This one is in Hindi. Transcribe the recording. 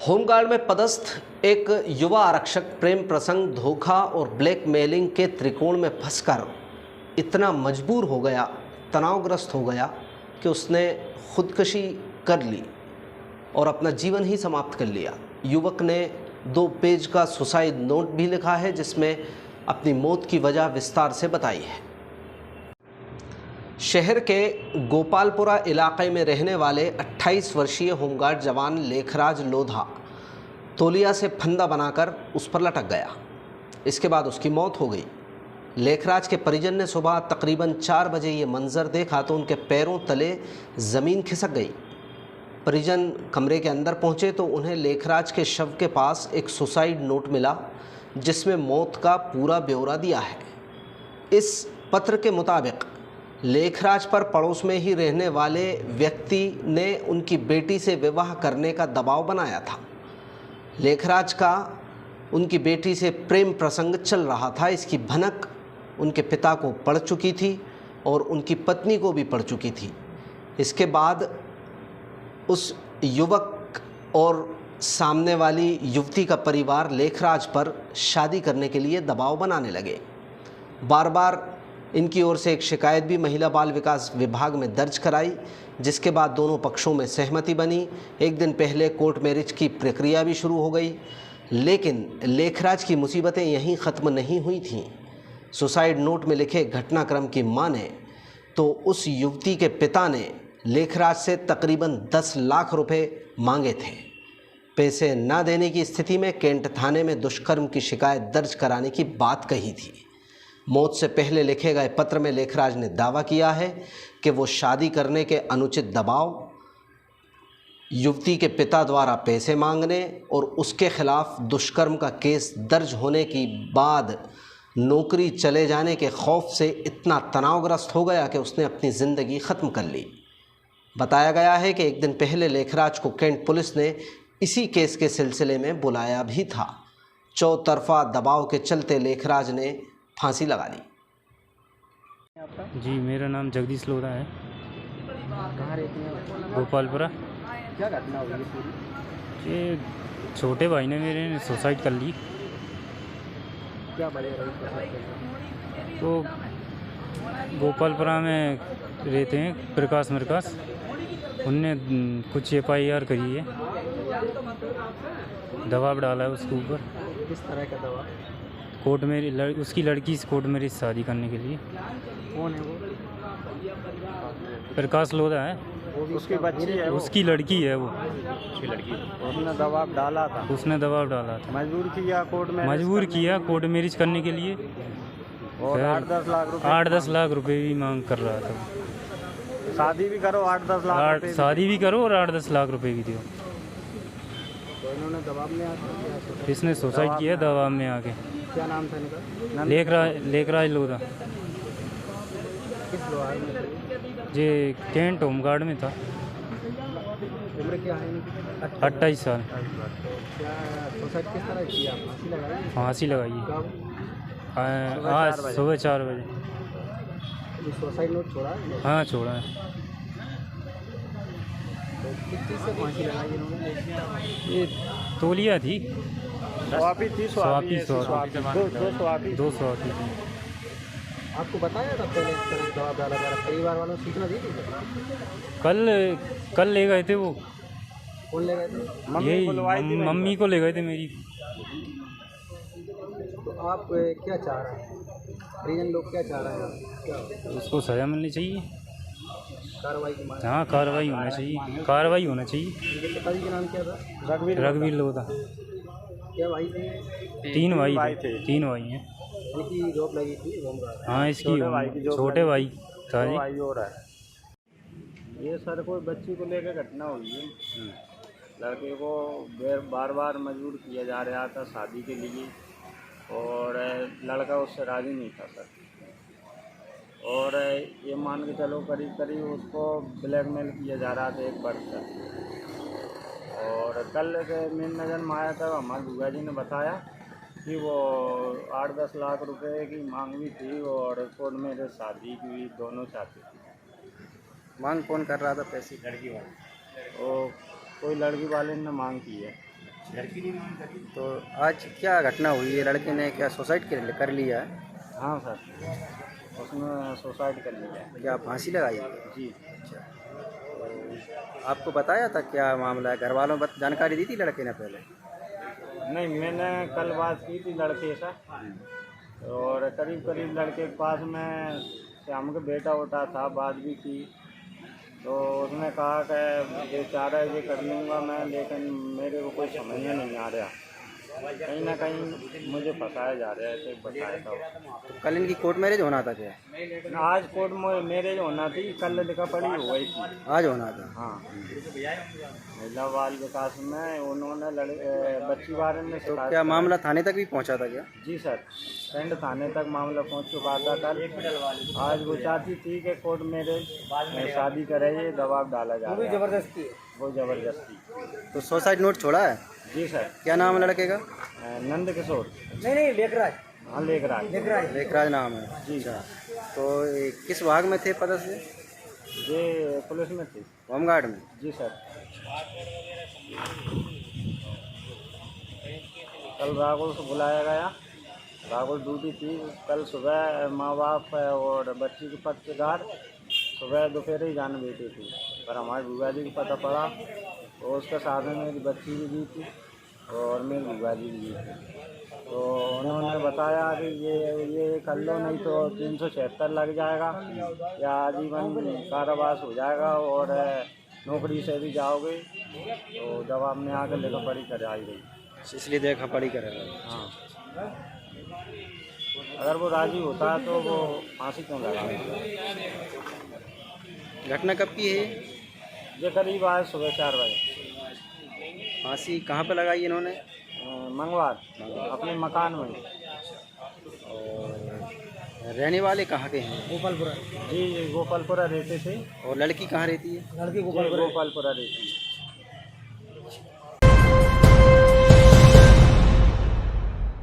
होमगार्ड में पदस्थ एक युवा आरक्षक प्रेम प्रसंग, धोखा और ब्लैकमेलिंग के त्रिकोण में फंसकर इतना मजबूर हो गया, तनावग्रस्त हो गया कि उसने खुदकुशी कर ली और अपना जीवन ही समाप्त कर लिया। युवक ने 2 पेज का सुसाइड नोट भी लिखा है, जिसमें अपनी मौत की वजह विस्तार से बताई है। शहर के गोपालपुरा इलाके में रहने वाले 28 वर्षीय होमगार्ड जवान लेखराज लोधा तौलिया से फंदा बनाकर उस पर लटक गया। इसके बाद उसकी मौत हो गई। लेखराज के परिजन ने सुबह तकरीबन 4 बजे ये मंजर देखा तो उनके पैरों तले ज़मीन खिसक गई। परिजन कमरे के अंदर पहुंचे तो उन्हें लेखराज के शव के पास एक सुसाइड नोट मिला, जिसमें मौत का पूरा ब्यौरा दिया है। इस पत्र के मुताबिक लेखराज पर पड़ोस में ही रहने वाले व्यक्ति ने उनकी बेटी से विवाह करने का दबाव बनाया था। लेखराज का उनकी बेटी से प्रेम प्रसंग चल रहा था। इसकी भनक उनके पिता को पड़ चुकी थी और उनकी पत्नी को भी पड़ चुकी थी। इसके बाद उस युवक और सामने वाली युवती का परिवार लेखराज पर शादी करने के लिए दबाव बनाने लगे। बार बार इनकी ओर से एक शिकायत भी महिला बाल विकास विभाग में दर्ज कराई, जिसके बाद दोनों पक्षों में सहमति बनी। एक दिन पहले कोर्ट मैरिज की प्रक्रिया भी शुरू हो गई। लेकिन लेखराज की मुसीबतें यहीं ख़त्म नहीं हुई थीं। सुसाइड नोट में लिखे घटनाक्रम की माने तो उस युवती के पिता ने लेखराज से तकरीबन 10 लाख रुपए मांगे थे। पैसे न देने की स्थिति में कैंट थाने में दुष्कर्म की शिकायत दर्ज कराने की बात कही थी। मौत से पहले लिखे गए पत्र में लेखराज ने दावा किया है कि वो शादी करने के अनुचित दबाव, युवती के पिता द्वारा पैसे मांगने और उसके खिलाफ दुष्कर्म का केस दर्ज होने के बाद नौकरी चले जाने के खौफ से इतना तनावग्रस्त हो गया कि उसने अपनी ज़िंदगी ख़त्म कर ली। बताया गया है कि एक दिन पहले लेखराज को कैंट पुलिस ने इसी केस के सिलसिले में बुलाया भी था। चौतरफा दबाव के चलते लेखराज ने फांसी लगा ली। जी, मेरा नाम जगदीश लोधा है। कहाँ रहती हैं? गोपालपुरा। क्या घटना हुई है पूरी? ये छोटे भाई ने मेरे ने सुसाइड कर ली। क्या वजह रही सुसाइड करने की? तो गोपालपुरा में रहते हैं प्रकाश मरकास, उनने कुछ FIR करी है, दबाव डाला है उसके ऊपर। किस तरह का दवा? कोर्ट में उसकी लड़की से कोर्ट में शादी करने के लिए। कौन है वो? प्रकाश लोधा है। वो भी उसकी बच्ची है? उसकी लड़की है वो। उसकी लड़की। उसने दबाव डाला था? उसने दबाव डाला था। मजबूर किया कोर्ट में? मजबूर किया कोर्ट मैरिज करने के लिए। और 8-10 लाख रुपए? 8-10 लाख रुपए भी मांग कर रहा था। शादी भी करो 8-10 लाख रुपए? शादी भी करो और 8-10 लाख रुपए भी दो। तो इन्होंने दबाव में आके इसने सुसाइड किया दबाव में आके। क्या नाम था इनका? लेखराज लोधा। किस लोहार में थे? जे कैंट होमगार्ड में था। उम्र क्या है इनकी? 28 साल। क्या सुसाइड किस तरह किया? फांसी लगाई? फांसी लगाई कब? आज सुबह 4 बजे। ये सुसाइड नोट छोड़ा है? हाँ, छोड़ा है। तो किस चीज़ से फांसी लगाई इन्होंने? ये तौलिया थी। स्वापी थी? स्वापी। दो स्वापी थी। आपको बताया था पहले इस तरह जवाब डाला जा रहा? परिवार वालों ने सूचना दी थी? कल ले गए थे वो। कौन ले गए थे? यही मम्मी को ले गए थे मेरी। तो आप क्या चाह रहे हैं? परिजन लोग क्या चाह रहे हैं? क्या उसको सज़ा मिलनी चाहिए। कार्रवाई की मांग? हाँ, कार्रवाई होना चाहिए। कार्रवाई होना चाहिए। इनके पिताजी का नाम क्या था? रघुवीर लोधा। क्या भाई थे? 3 भाई थे। 3 भाई हैं। इनकी जॉब लगी थी होमगार्ड? हाँ, इसकी छोटे भाई था जी। भाई हो रहा है। ये सर कोई बच्ची को लेकर घटना हुई है। लड़के को बार बार मजबूर किया जा रहा था शादी के लिए और लड़का उससे राज़ी नहीं था सर। और ये मान के चलो करीब करीब उसको ब्लैकमेल किया जा रहा था 1 वर्ष तक। और कल के मेरी नज़र में आया था, हमारे बुआ जी ने बताया कि वो 8-10 लाख रुपए की मांग भी थी और कोर्ट में शादी की भी दोनों चाहते थे। मांग कौन कर रहा था पैसे? लड़की वाले। और कोई लड़की वाले ने मांग की है। तो आज क्या घटना हुई है? लड़के ने क्या सुसाइड कर लिया है? हाँ सर, उसने सुसाइड कर लिया है। क्या फांसी लगाई है? जी। अच्छा, तो आपको बताया था क्या मामला है? घर वालों ने जानकारी दी थी लड़के ने पहले? नहीं, मैंने कल बात की थी लड़के से, और करीब करीब लड़के के पास में श्याम का बेटा उठा था, बात भी की। तो उसने कहा कि बेचारा ये कर लूँगा मैं, लेकिन मेरे को कोई समझ में नहीं आ रहा, कहीं ना कहीं मुझे फंसाया जा रहा है, ऐसे बताया था उसने। तो कल इनकी कोर्ट मैरिज होना था क्या? आज कोर्ट में मैरिज होना थी, कल लिखा पड़ी हो गई थी। आज होना था। हाँ, महिला बाल विकास में उन्होंने बच्ची बारे में तो शिकायत क्या कराई। मामला थाने तक भी पहुंचा था क्या? जी सर, पिंड थाने तक मामला पहुंच चुका था कल। आज वो चाहती थी कि कोर्ट मैरिज में शादी करे, ये दबाव डाला जा रहा है। वो जबरदस्ती। तो सुसाइड नोट छोड़ा है? जी सर। क्या नाम है लड़के का? नंद किशोर। नहीं लेखराज। हाँ, लेखराज। लेखराज नाम है। जी। अच्छा, तो ये किस विभाग में थे पद से? ये पुलिस में थी। होमगार्ड में? जी सर। कल राहुल को बुलाया गया, राहुल ड्यूटी थी। कल सुबह माँ बाप और बच्ची के पक्षकार सुबह दोपहर ही जाने बैठी थी, पर हमारे बुआ जी को पता पड़ा, तो उसके साथ में मेरी बच्ची भी गई थी और मेरी बुआ जी भी गई थी। तो उन्होंने बताया कि ये कर लो, नहीं तो 376 लग जाएगा या आजीवन कारावास हो जाएगा और नौकरी से भी जाओगे। तो जवाब में आकर लेकर पड़ी कराई गई। इसलिए देखा पड़ी करेगा। हाँ, अगर वो राजी होता तो वो फांसी क्यों लगाएगा? घटना कब की है? ये करीब आज सुबह 4 बजे। फांसी कहाँ पे लगाई इन्होंने? मंगवार, अपने मकान में। और रहने वाले कहाँ के हैं? गोपालपुरा। जी, गोपालपुरा रहते थे। और लड़की कहाँ रहती है? लड़की गोपालपुरा रहती है।